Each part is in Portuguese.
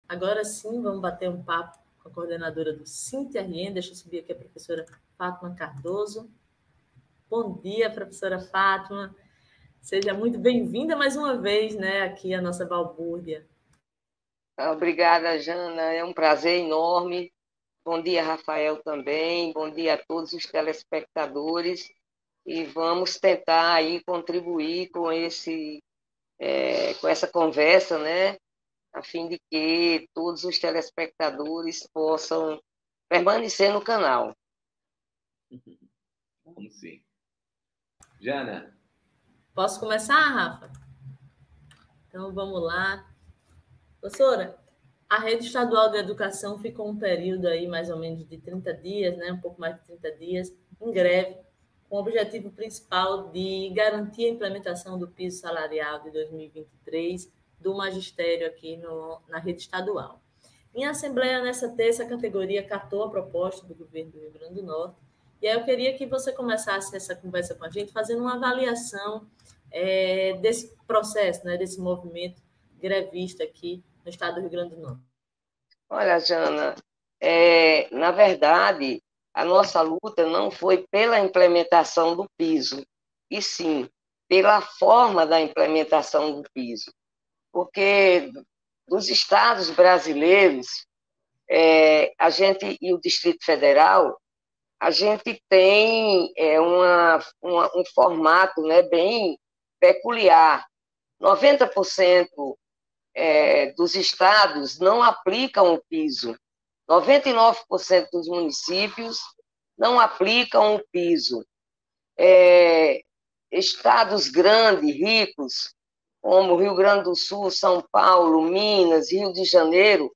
Agora sim, vamos bater um papo com a coordenadora do SINT-RN. Deixa eu subir aqui a professora Fátima Cardoso. Bom dia, professora Fátima. Seja muito bem-vinda mais uma vez, né, aqui à nossa balbúrdia. Obrigada, Jana. É um prazer enorme. Bom dia, Rafael, também. Bom dia a todos os telespectadores. E vamos tentar aí contribuir com com essa conversa, né? A fim de que todos os telespectadores possam permanecer no canal. Vamos sim. Jana. Posso começar, Rafa? Então, vamos lá. Professora, a Rede Estadual de Educação ficou um período aí, mais ou menos de 30 dias, né? Um pouco mais de 30 dias, em greve, com o objetivo principal de garantir a implementação do piso salarial de 2023 do magistério aqui na rede estadual. Em assembleia, nessa terça, a categoria catou a proposta do governo do Rio Grande do Norte, e aí eu queria que você começasse essa conversa com a gente, fazendo uma avaliação desse processo, né, desse movimento grevista aqui no estado do Rio Grande do Norte. Olha, Jana, na verdade, a nossa luta não foi pela implementação do piso, e sim pela forma da implementação do piso. Porque dos estados brasileiros, a gente e o Distrito Federal, a gente tem um formato, né, bem peculiar. 90% dos estados não aplicam o piso. 99% dos municípios não aplicam o piso. Estados grandes, ricos, como Rio Grande do Sul, São Paulo, Minas, Rio de Janeiro,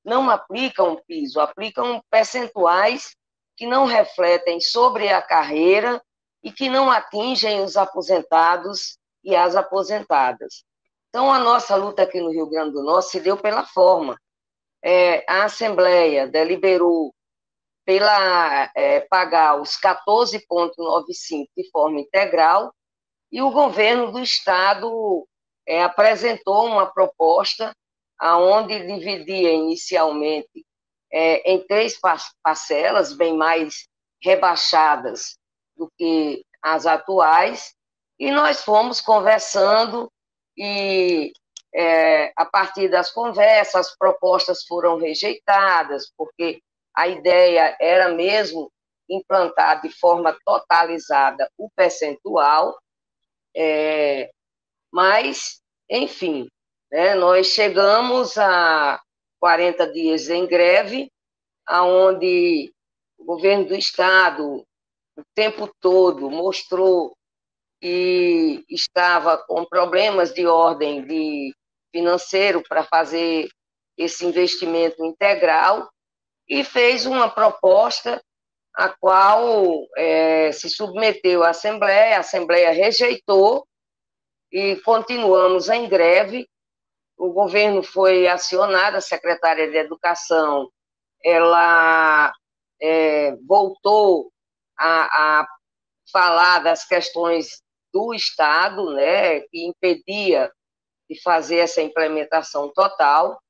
não aplicam o piso, aplicam percentuais que não refletem sobre a carreira e que não atingem os aposentados e as aposentadas. Então, a nossa luta aqui no Rio Grande do Norte se deu pela forma. A Assembleia deliberou pagar os 14,95 de forma integral, e o governo do Estado apresentou uma proposta onde dividia inicialmente em 3 parcelas, bem mais rebaixadas do que as atuais, e nós fomos conversando, e a partir das conversas, as propostas foram rejeitadas, porque a ideia era mesmo implantar de forma totalizada o percentual, mas, enfim, né, nós chegamos a 40 dias em greve, onde o governo do Estado, o tempo todo, mostrou que estava com problemas de ordem financeiro para fazer esse investimento integral, e fez uma proposta a qual se submeteu à Assembleia, a Assembleia rejeitou, e continuamos em greve. O governo foi acionado, a secretária de Educação, ela voltou a falar das questões do Estado, né, que impedia de fazer essa implementação total,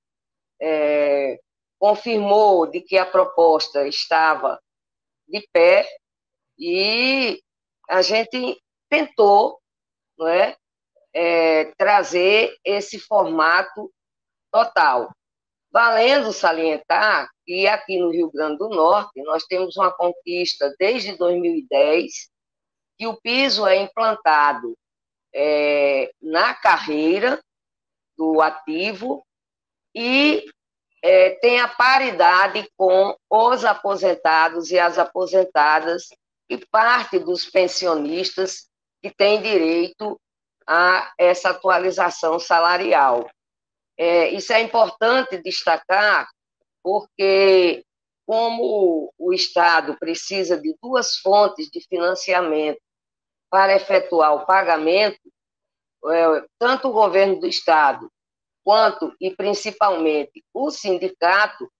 confirmou de que a proposta estava de pé, e a gente tentou, não é, trazer esse formato total. Valendo salientar que aqui no Rio Grande do Norte nós temos uma conquista desde 2010, que o piso é implantado na carreira do ativo, e tem a paridade com os aposentados e as aposentadas e parte dos pensionistas que têm direito a essa atualização salarial. Isso é importante destacar, porque como o Estado precisa de 2 fontes de financiamento para efetuar o pagamento, tanto o governo do Estado quanto, e principalmente, o sindicato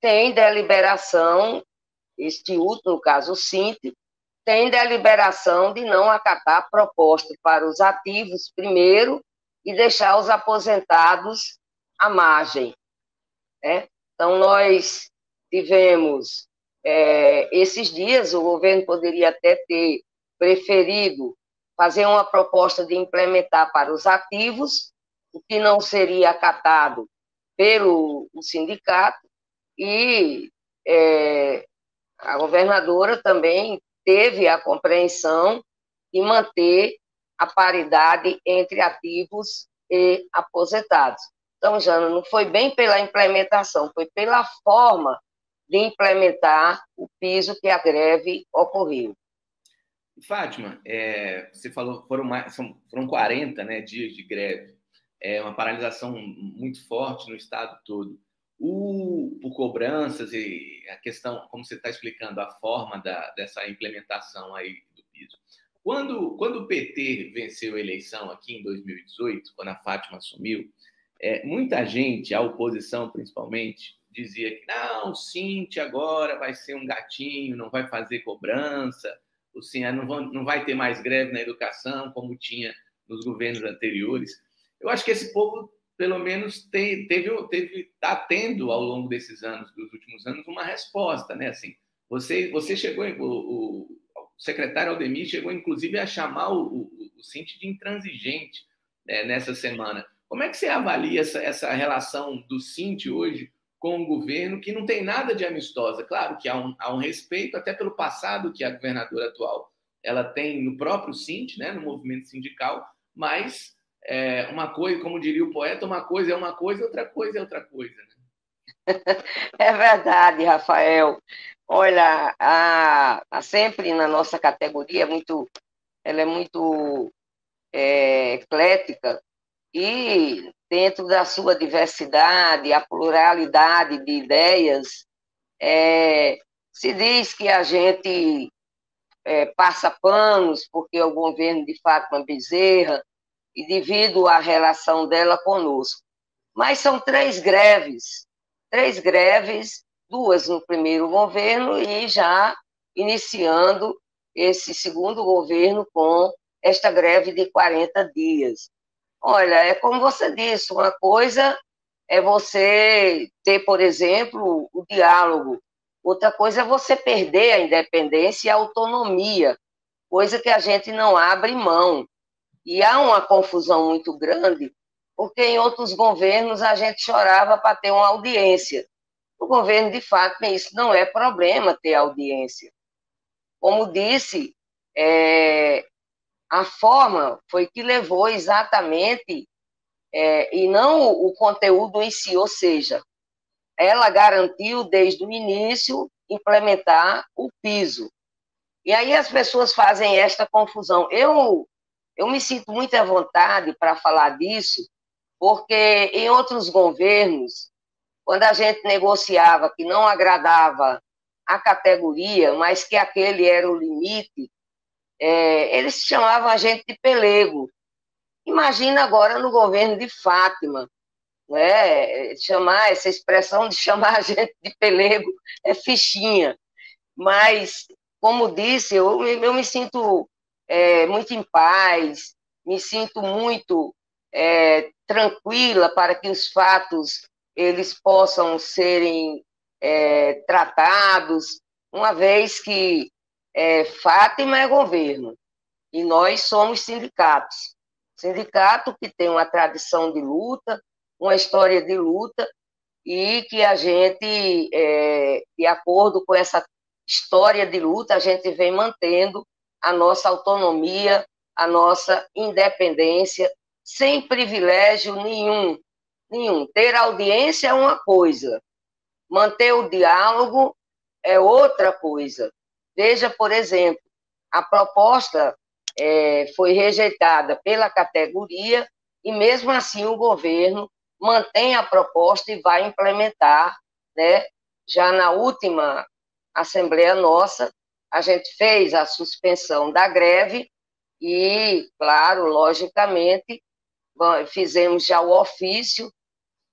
tem deliberação, este último, no caso o SINT, tem deliberação de não acatar a proposta para os ativos primeiro e deixar os aposentados à margem, né? Então, nós tivemos esses dias, o governo poderia até ter preferido fazer uma proposta de implementar para os ativos, o que não seria acatado pelo sindicato, e a governadora também teve a compreensão de manter a paridade entre ativos e aposentados. Então, Jana, não foi bem pela implementação, foi pela forma de implementar o piso que a greve ocorreu. Fátima, você falou foram 40, né, dias de greve, uma paralisação muito forte no estado todo. Por cobranças e a questão, como você está explicando, a forma dessa implementação aí do piso. Quando o PT venceu a eleição aqui em 2018, quando a Fátima assumiu, muita gente, a oposição principalmente, dizia que não, o Cinti agora vai ser um gatinho, não vai fazer cobrança, o Cinti não vai ter mais greve na educação, como tinha nos governos anteriores. Eu acho que esse povo, pelo menos, está tendo, ao longo desses anos, dos últimos anos, uma resposta, né? Assim, você chegou, o secretário Aldemir chegou, inclusive, a chamar o Cinti de intransigente, né, nessa semana. Como é que você avalia essa relação do Cinti hoje com o governo, que não tem nada de amistosa? Claro que há um respeito, até pelo passado que a governadora atual ela tem no próprio Cinti, né, no movimento sindical, mas uma coisa, como diria o poeta, uma coisa é uma coisa, outra coisa é outra coisa. Né? É verdade, Rafael. Olha, sempre na nossa categoria, ela é muito eclética, e dentro da sua diversidade, a pluralidade de ideias, se diz que a gente passa panos porque é o governo de Fátima Bezerra e devido à relação dela conosco. Mas são 3 greves, 2 no primeiro governo e já iniciando esse segundo governo com esta greve de 40 dias. Olha, é como você disse, uma coisa é você ter, por exemplo, o diálogo, outra coisa é você perder a independência e a autonomia, coisa que a gente não abre mão. E há uma confusão muito grande, porque em outros governos a gente chorava para ter uma audiência. No governo de Fátima, isso não é problema ter audiência. Como disse, a forma foi que levou exatamente, e não o conteúdo em si, ou seja, ela garantiu desde o início implementar o piso. E aí as pessoas fazem esta confusão. Eu me sinto muito à vontade para falar disso, porque em outros governos, quando a gente negociava que não agradava a categoria, mas que aquele era o limite, eles chamavam a gente de pelego. Imagina agora no governo de Fátima, né? Chamar essa expressão de chamar a gente de pelego é fichinha. Mas, como disse, eu me sinto muito em paz, me sinto muito tranquila para que os fatos eles possam serem tratados, uma vez que Fátima é governo e nós somos sindicatos. Sindicato que tem uma tradição de luta, uma história de luta, e que a gente, de acordo com essa história de luta, a gente vem mantendo a nossa autonomia, a nossa independência, sem privilégio nenhum. Ter audiência é uma coisa, manter o diálogo é outra coisa. Veja, por exemplo, a proposta foi rejeitada pela categoria e, mesmo assim, o governo mantém a proposta e vai implementar, né? Já na última Assembleia nossa, a gente fez a suspensão da greve e, claro, logicamente, fizemos já o ofício,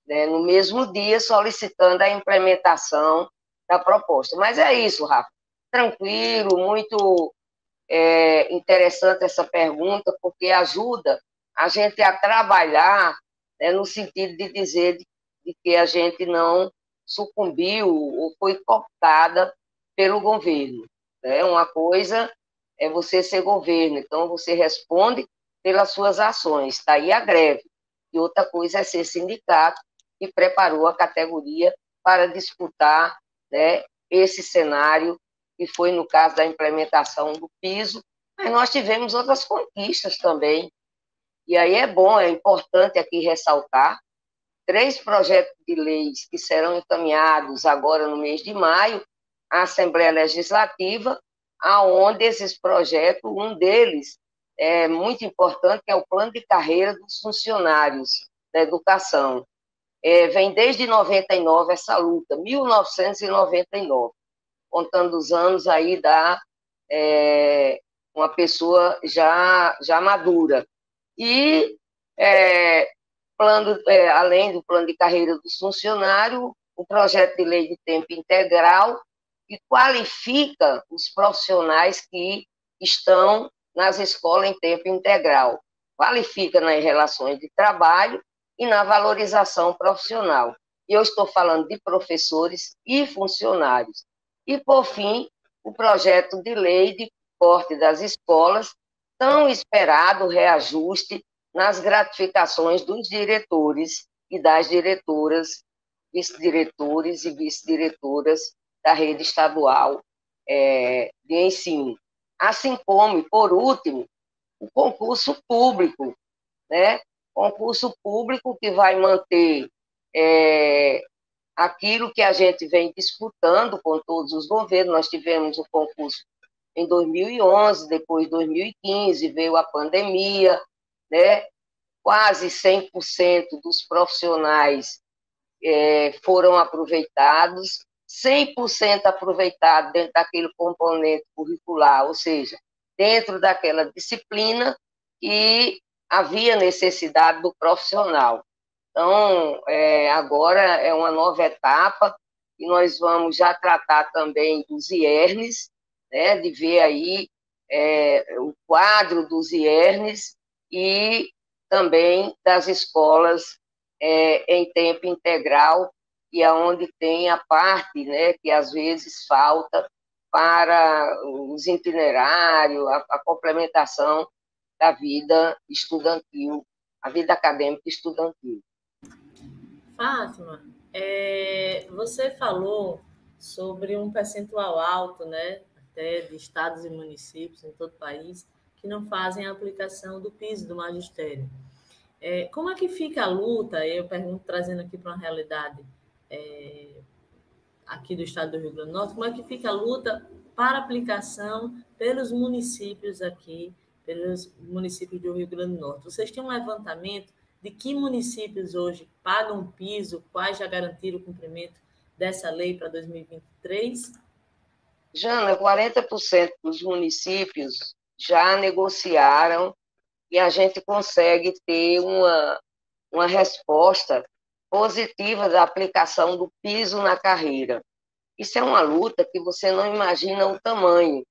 né, no mesmo dia, solicitando a implementação da proposta. Mas é isso, Rafa. Tranquilo, muito interessante essa pergunta, porque ajuda a gente a trabalhar, né, no sentido de dizer de que a gente não sucumbiu ou foi cooptada pelo governo. Né? Uma coisa é você ser governo, então você responde pelas suas ações, está aí a greve. E outra coisa é ser sindicato, que preparou a categoria para disputar, né, esse cenário, que foi no caso da implementação do piso, mas nós tivemos outras conquistas também. E aí é bom, é importante aqui ressaltar 3 projetos de leis que serão encaminhados agora no mês de maio à Assembleia Legislativa, aonde esses projetos, um deles é muito importante, que é o plano de carreira dos funcionários da educação. Vem desde 99 essa luta, 1999, contando os anos aí da uma pessoa já madura. E além do plano de carreira dos funcionários, o projeto de lei de tempo integral, que qualifica os profissionais que estão nas escolas em tempo integral. Qualifica nas relações de trabalho e na valorização profissional. E eu estou falando de professores e funcionários. E, por fim, o projeto de lei de corte das escolas, tão esperado reajuste nas gratificações dos diretores e das diretoras, vice-diretores e vice-diretoras da rede estadual de ensino. Assim como, e por último, o concurso público, né? Concurso público que vai manter aquilo que a gente vem disputando com todos os governos. Nós tivemos o concurso em 2011, depois 2015, veio a pandemia, né? Quase 100% dos profissionais foram aproveitados, 100% aproveitado dentro daquele componente curricular, ou seja, dentro daquela disciplina que havia necessidade do profissional. Então, agora é uma nova etapa e nós vamos já tratar também dos IERNs, né, de ver aí o quadro dos IERNs e também das escolas em tempo integral, e aonde tem a parte, né, que às vezes falta para os itinerários, a complementação da vida estudantil, a vida acadêmica estudantil. Fátima, você falou sobre um percentual alto, né, até de estados e municípios em todo o país, que não fazem a aplicação do piso do magistério. Como é que fica a luta? Eu pergunto, trazendo aqui para uma realidade aqui do estado do Rio Grande do Norte, como é que fica a luta para aplicação pelos municípios aqui, pelos municípios do Rio Grande do Norte? Vocês têm um levantamento de que municípios hoje pagam piso, quais já garantiram o cumprimento dessa lei para 2023? Jana, 40% dos municípios já negociaram e a gente consegue ter uma resposta positiva da aplicação do piso na carreira. Isso é uma luta que você não imagina o tamanho,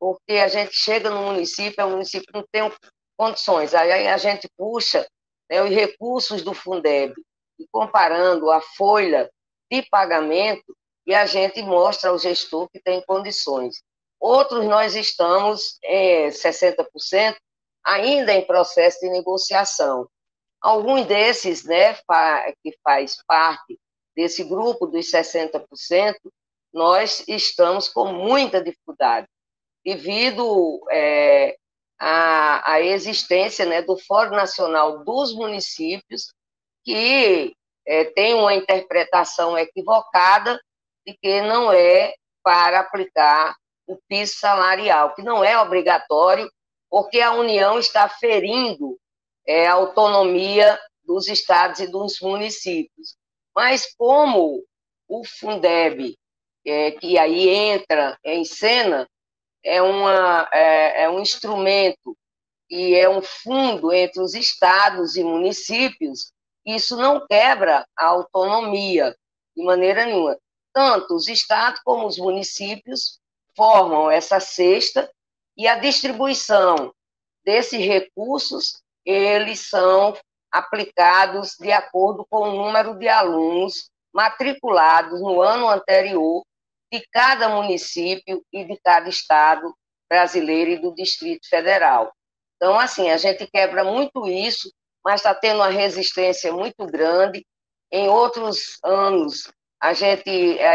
porque a gente chega no município, o município não tem condições, aí a gente puxa, né, os recursos do Fundeb, e comparando a folha de pagamento, e a gente mostra ao gestor que tem condições. Outros nós estamos 60%, ainda em processo de negociação. Alguns desses, né, que faz parte desse grupo dos 60%, nós estamos com muita dificuldade, devido à existência, né, do Fórum Nacional dos Municípios, que tem uma interpretação equivocada de que não é para aplicar o piso salarial, que não é obrigatório, porque a União está ferindo a autonomia dos estados e dos municípios. Mas como o Fundeb, que aí entra em cena, é um instrumento e é um fundo entre os estados e municípios, isso não quebra a autonomia de maneira nenhuma. Tanto os estados como os municípios formam essa cesta e a distribuição desses recursos, eles são aplicados de acordo com o número de alunos matriculados no ano anterior de cada município e de cada estado brasileiro e do Distrito Federal. Então, assim, a gente quebra muito isso, mas está tendo uma resistência muito grande. Em outros anos, a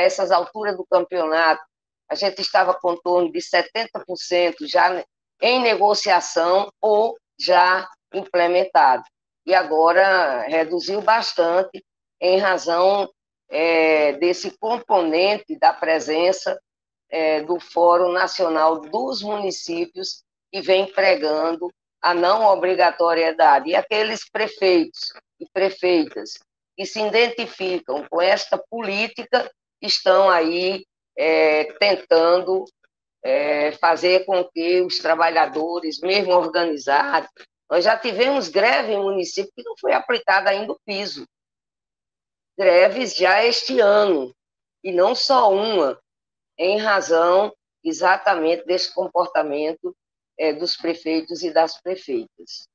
essas alturas do campeonato, a gente estava com torno de 70% já em negociação ou já implementado. E agora reduziu bastante em razão desse componente da presença do Fórum Nacional dos Municípios, que vem pregando a não obrigatoriedade. E aqueles prefeitos e prefeitas que se identificam com esta política estão aí tentando fazer com que os trabalhadores, mesmo organizados, nós já tivemos greve em município que não foi aplicado ainda o piso. Greves já este ano, e não só uma, em razão exatamente desse comportamento dos prefeitos e das prefeitas.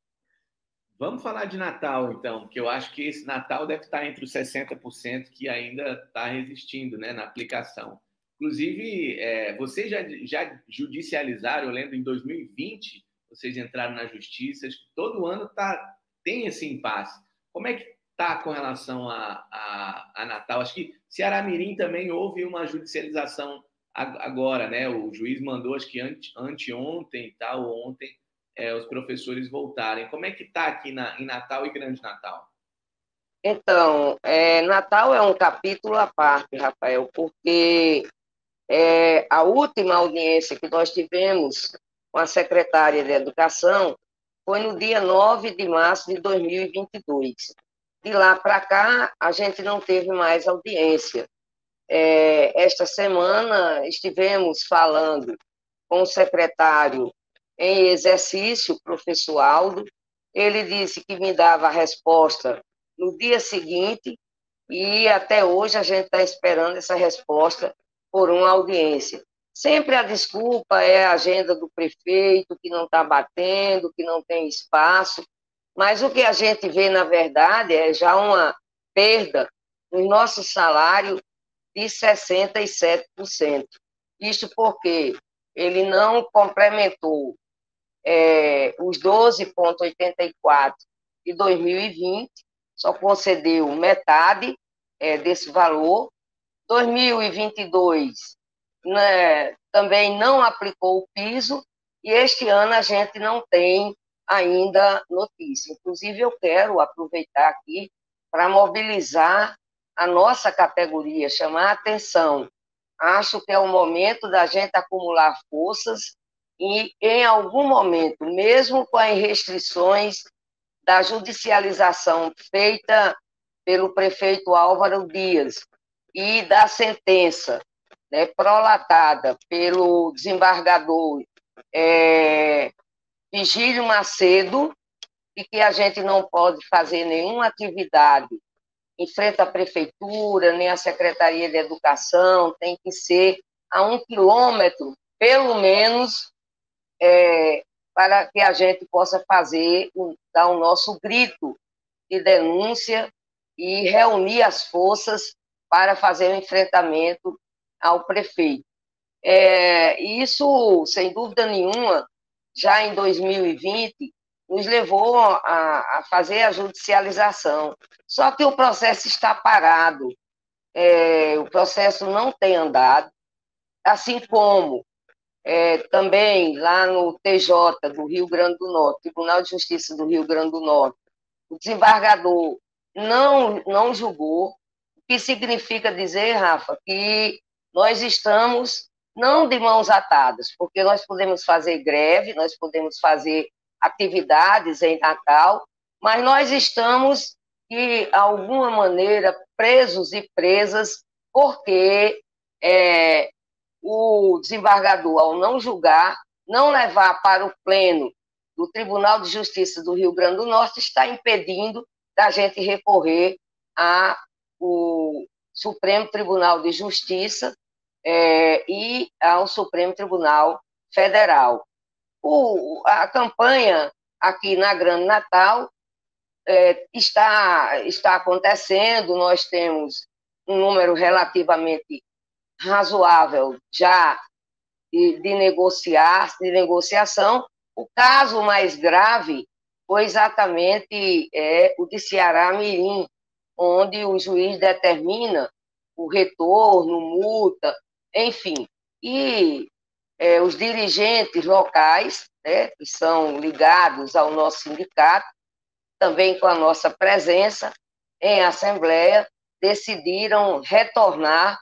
Vamos falar de Natal, então, porque eu acho que esse Natal deve estar entre os 60% que ainda está resistindo, né, na aplicação. Inclusive, vocês já judicializaram, eu lembro, em 2020, vocês entraram na justiça, acho que todo ano tem esse impasse. Como é que está com relação a Natal? Acho que Ceará-Mirim também houve uma judicialização agora, né? O juiz mandou, acho que anteontem, ou ontem, os professores voltarem. Como é que está aqui em Natal e Grande Natal? Então, Natal é um capítulo à parte, Rafael, porque a última audiência que nós tivemos com a secretária de Educação foi no dia 9 de março de 2022. De lá para cá, a gente não teve mais audiência. Esta semana, estivemos falando com o secretário em exercício, o professor Aldo. Ele disse que me dava a resposta no dia seguinte, e até hoje a gente está esperando essa resposta por uma audiência. Sempre a desculpa é a agenda do prefeito, que não está batendo, que não tem espaço, mas o que a gente vê, na verdade, é já uma perda no nosso salário de 67%. Isto porque ele não complementou os 12,84 de 2020, só concedeu metade desse valor. 2022, né, também não aplicou o piso, e este ano a gente não tem ainda notícia. Inclusive, eu quero aproveitar aqui para mobilizar a nossa categoria, chamar a atenção. Acho que é o momento da gente acumular forças e, em algum momento, mesmo com as restrições da judicialização feita pelo prefeito Álvaro Dias e da sentença, né, prolatada pelo desembargador Vigílio Macedo, e que a gente não pode fazer nenhuma atividade em frente à prefeitura, nem à Secretaria de Educação, tem que ser a 1 quilômetro, pelo menos, para que a gente possa dar o nosso grito de denúncia e reunir as forças para fazer o enfrentamento ao prefeito. Isso, sem dúvida nenhuma, já em 2020, nos levou a fazer a judicialização. Só que o processo está parado, o processo não tem andado, assim como também lá no TJ do Rio Grande do Norte, Tribunal de Justiça do Rio Grande do Norte, o desembargador não julgou, o que significa dizer, Rafa, que nós estamos não de mãos atadas, porque nós podemos fazer greve, nós podemos fazer atividades em Natal, mas nós estamos, de alguma maneira, presos e presas, porque o desembargador, ao não julgar, não levar para o pleno do Tribunal de Justiça do Rio Grande do Norte, está impedindo da gente recorrer ao Supremo Tribunal de Justiça e ao Supremo Tribunal Federal. A campanha aqui na Grande Natal está acontecendo, nós temos um número relativamente razoável já de negociação. O caso mais grave foi exatamente o de Ceará-Mirim, onde o juiz determina o retorno, multa, enfim. E os dirigentes locais, né, que são ligados ao nosso sindicato, também com a nossa presença em assembleia, decidiram retornar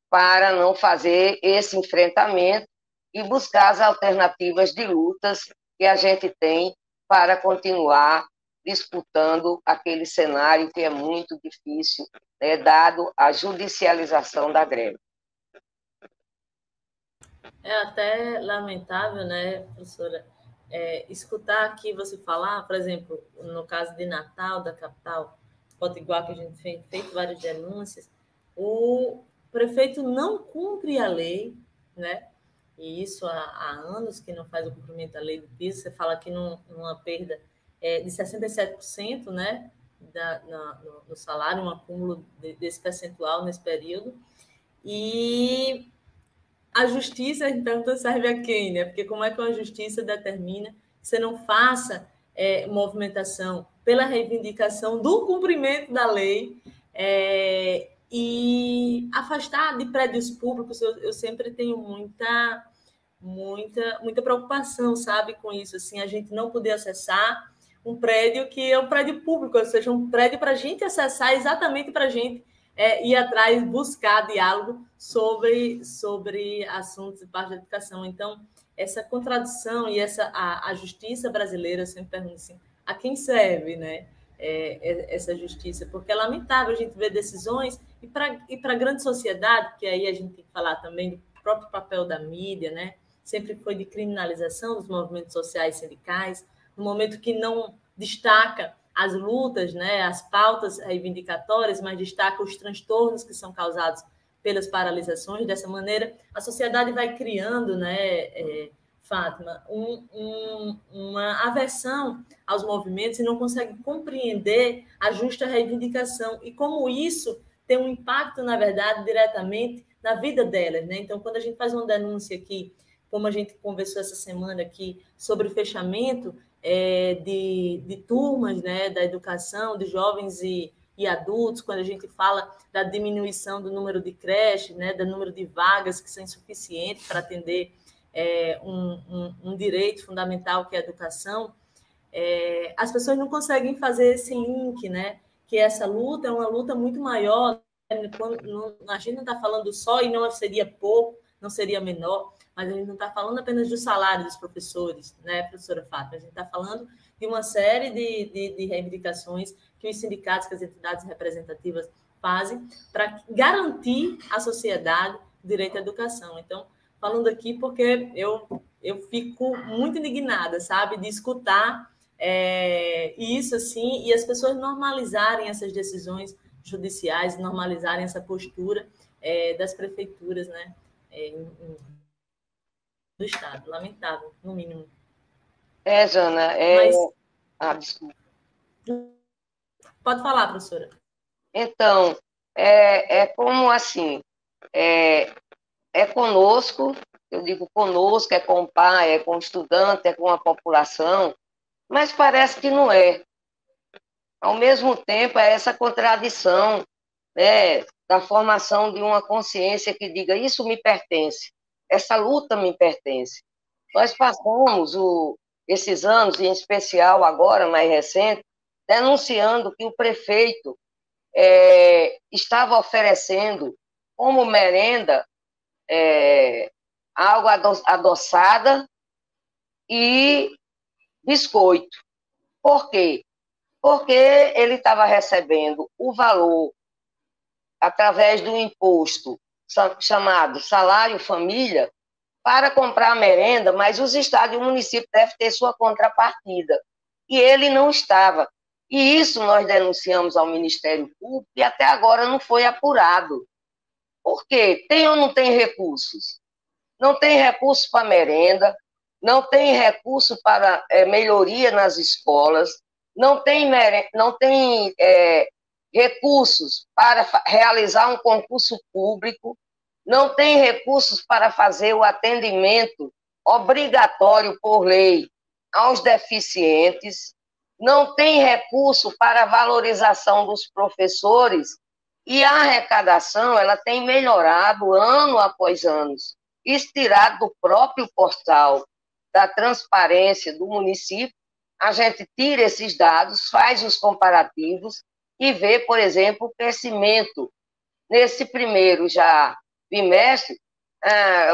para não fazer esse enfrentamento e buscar as alternativas de lutas que a gente tem para continuar disputando aquele cenário que é muito difícil, né, dado a judicialização da greve. É até lamentável, né, professora, escutar aqui você falar, por exemplo, no caso de Natal, da capital potiguar, que a gente tem feito várias denúncias, o prefeito não cumpre a lei, né? E isso há anos que não faz o cumprimento da lei do piso. Você fala aqui numa perda de 67%, né, no salário, um acúmulo desse percentual nesse período. E a justiça, então, serve a quem, né? Porque como é que a justiça determina que você não faça movimentação pela reivindicação do cumprimento da lei e afastar de prédios públicos? Eu sempre tenho muita preocupação, sabe, com isso, assim, a gente não poder acessar um prédio que é um prédio público, ou seja, um prédio para a gente acessar, exatamente para a gente ir atrás, buscar diálogo sobre assuntos de parte da educação. Então, essa contradição e a justiça brasileira, eu sempre pergunto assim, a quem serve, né, essa justiça? Porque é lamentável a gente ver decisões, e para a grande sociedade, que aí a gente tem que falar também do próprio papel da mídia, né, sempre foi de criminalização dos movimentos sociais e sindicais, no momento que não destaca as lutas, né, as pautas reivindicatórias, mas destaca os transtornos que são causados pelas paralisações. Dessa maneira, a sociedade vai criando, né, Fátima, uma aversão aos movimentos e não consegue compreender a justa reivindicação e como isso tem um impacto, na verdade, diretamente na vida delas, né? Então, quando a gente faz uma denúncia aqui, como a gente conversou essa semana aqui sobre o fechamento de turmas, né, da educação, de jovens e adultos, quando a gente fala da diminuição do número de creches, né, do número de vagas que são insuficientes para atender um direito fundamental que é a educação, as pessoas não conseguem fazer esse link, né, que essa luta é uma luta muito maior. A gente não está falando só, e não seria pouco, não seria menor, mas a gente não está falando apenas do salário dos professores, né, professora Fátima? A gente está falando de uma série de reivindicações que os sindicatos, que as entidades representativas fazem para garantir à sociedade o direito à educação. Então, falando aqui porque eu fico muito indignada, sabe, de escutar isso assim, e as pessoas normalizarem essas decisões judiciais, normalizarem essa postura das prefeituras, né, do Estado. Lamentável, no mínimo. Jana, desculpa. Pode falar, professora. Então, como assim, conosco, eu digo conosco, é com o pai, é com o estudante, é com a população, mas parece que não é. Ao mesmo tempo, é essa contradição, né, da formação de uma consciência que diga, isso me pertence, essa luta me pertence. Nós passamos esses anos, em especial agora, mais recente, denunciando que o prefeito estava oferecendo como merenda água adoçada e biscoito. Por quê? Porque ele estava recebendo o valor através do imposto chamado salário família para comprar a merenda, mas os estados e o município devem ter sua contrapartida. E ele não estava. E isso nós denunciamos ao Ministério Público e até agora não foi apurado. Por quê? Tem ou não tem recursos? Não tem recurso para merenda, não tem recurso para melhoria nas escolas, não tem recursos para realizar um concurso público, não tem recursos para fazer o atendimento obrigatório por lei aos deficientes, não tem recurso para a valorização dos professores, e a arrecadação ela tem melhorado ano após ano. Isso tirado do próprio portal da transparência do município, a gente tira esses dados, faz os comparativos e vê, por exemplo, o crescimento. Nesse primeiro já bimestre,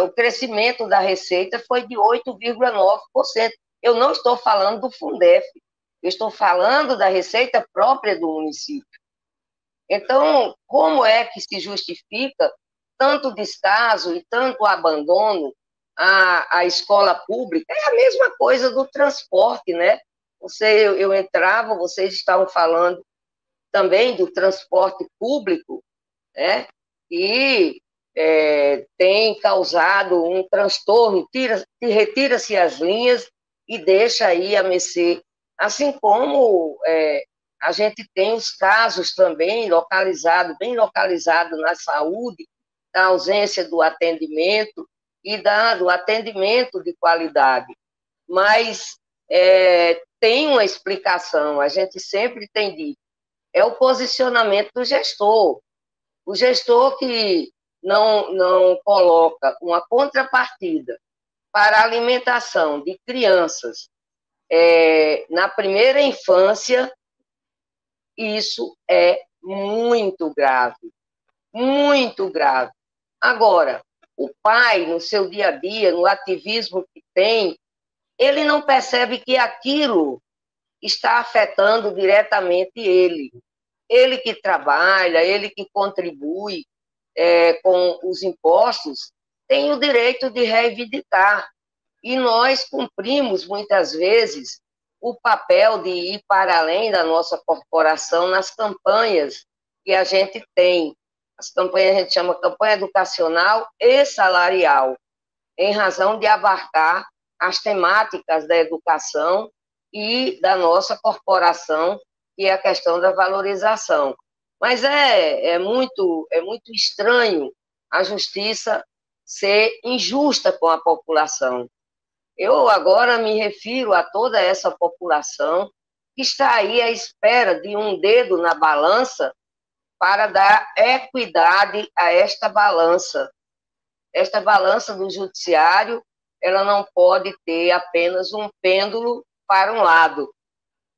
o crescimento da receita foi de 8,9%. Eu não estou falando do Fundef, eu estou falando da receita própria do município. Então, como é que se justifica tanto descaso e tanto abandono à escola pública? É a mesma coisa do transporte, né? Eu entrava, vocês estavam falando também do transporte público, né? E tem causado um transtorno, retira-se as linhas e deixa aí a mercê. Assim como a gente tem os casos também bem localizado na saúde, da ausência do atendimento e do atendimento de qualidade. Mas tem uma explicação, a gente sempre tem dito, é o posicionamento do gestor. O gestor que não coloca uma contrapartida para a alimentação de crianças na primeira infância, isso é muito grave, muito grave. Agora, o pai, no seu dia a dia, no ativismo que tem, ele não percebe que aquilo está afetando diretamente ele. Ele que trabalha, ele que contribui com os impostos, tem o direito de reivindicar. E nós cumprimos, muitas vezes, o papel de ir para além da nossa corporação nas campanhas que a gente tem. As campanhas a gente chama campanha educacional e salarial, em razão de abarcar as temáticas da educação e da nossa corporação, que é a questão da valorização. Mas é muito estranho a justiça ser injusta com a população. Eu agora me refiro a toda essa população que está aí à espera de um dedo na balança para dar equidade a esta balança. Esta balança do judiciário, ela não pode ter apenas um pêndulo para um lado,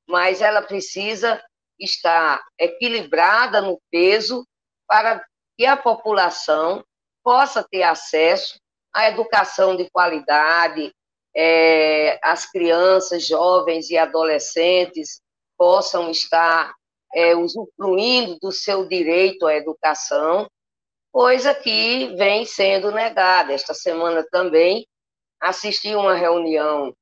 mas ela precisa estar equilibrada no peso para que a população possa ter acesso à educação de qualidade, as crianças, jovens e adolescentes possam estar usufruindo do seu direito à educação, coisa que vem sendo negada. Esta semana também assisti uma reunião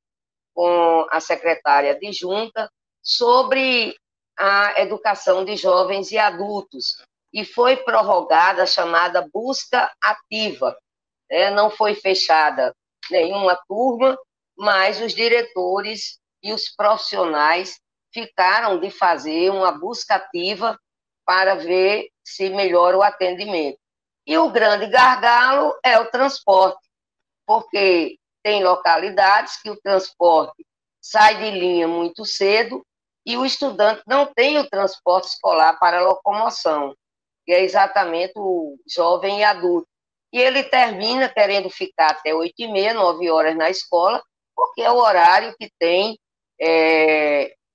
com a secretária adjunta sobre a educação de jovens e adultos, e foi prorrogada a chamada busca ativa. Não foi fechada nenhuma turma, mas os diretores e os profissionais ficaram de fazer uma busca ativa para ver se melhora o atendimento. E o grande gargalo é o transporte, porque tem localidades que o transporte sai de linha muito cedo e o estudante não tem o transporte escolar para locomoção, que é exatamente o jovem e adulto. E ele termina querendo ficar até 8h30, 9 horas na escola, porque é o horário que tem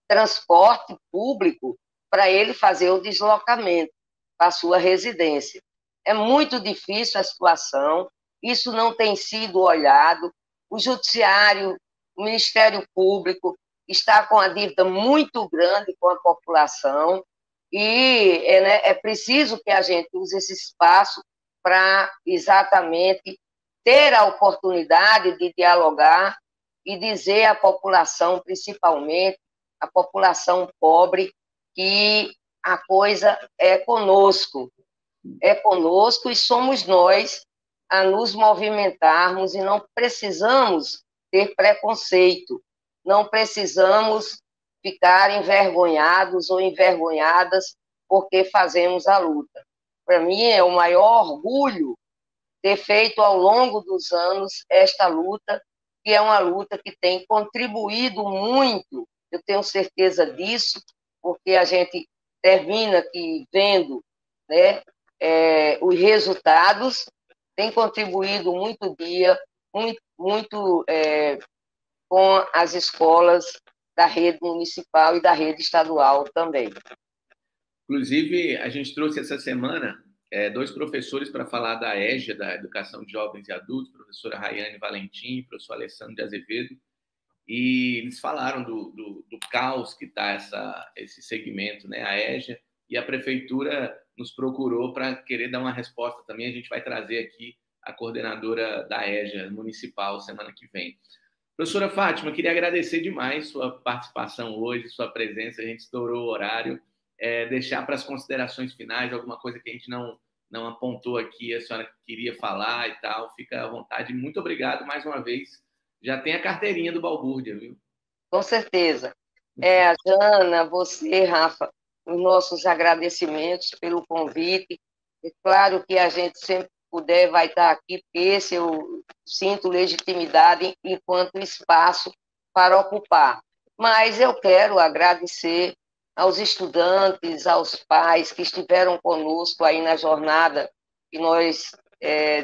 transporte público para ele fazer o deslocamento para a sua residência. É muito difícil a situação, isso não tem sido olhado. O Judiciário, o Ministério Público está com a dívida muito grande com a população e é preciso que a gente use esse espaço para exatamente ter a oportunidade de dialogar e dizer à população, principalmente a população pobre, que a coisa é conosco e somos nós a nos movimentarmos e não precisamos ter preconceito, não precisamos ficar envergonhados ou envergonhadas porque fazemos a luta. Para mim, é o maior orgulho ter feito ao longo dos anos esta luta, que é uma luta que tem contribuído muito, eu tenho certeza disso, porque a gente termina aqui vendo, né, os resultados, tem contribuído muito com as escolas da rede municipal e da rede estadual também. Inclusive, a gente trouxe essa semana 2 professores para falar da EJA, da Educação de Jovens e Adultos, professora Rayane Valentim e professor Alessandro de Azevedo, e eles falaram do caos que está esse segmento, né, a EJA, e a prefeitura nos procurou para querer dar uma resposta também. A gente vai trazer aqui a coordenadora da EJA municipal semana que vem. Professora Fátima, queria agradecer demais sua participação hoje, sua presença, a gente estourou o horário. Deixar para as considerações finais alguma coisa que a gente não apontou aqui, a senhora queria falar e tal, fica à vontade. Muito obrigado mais uma vez. Já tem a carteirinha do Balbúrdia, viu? Com certeza. A Jana, você, Rafa, os nossos agradecimentos pelo convite. É claro que a gente sempre puder vai estar aqui, porque esse eu sinto legitimidade enquanto espaço para ocupar. Mas eu quero agradecer aos estudantes, aos pais que estiveram conosco aí na jornada que nós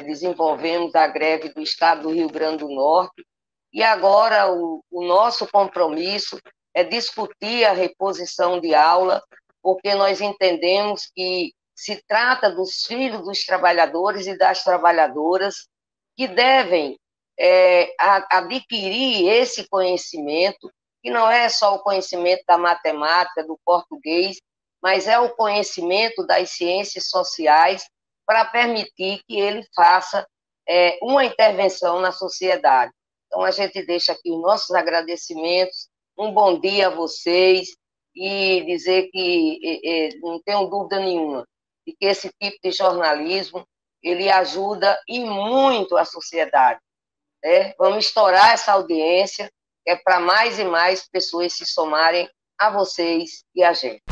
desenvolvemos a greve do Estado do Rio Grande do Norte. E agora o nosso compromisso é discutir a reposição de aula, porque nós entendemos que se trata dos filhos dos trabalhadores e das trabalhadoras que devem adquirir esse conhecimento, que não é só o conhecimento da matemática, do português, mas é o conhecimento das ciências sociais para permitir que ele faça uma intervenção na sociedade. Então, a gente deixa aqui os nossos agradecimentos, um bom dia a vocês e dizer que não tenho dúvida nenhuma de que esse tipo de jornalismo ele ajuda e muito a sociedade. Vamos estourar essa audiência, para mais e mais pessoas se somarem a vocês e a gente.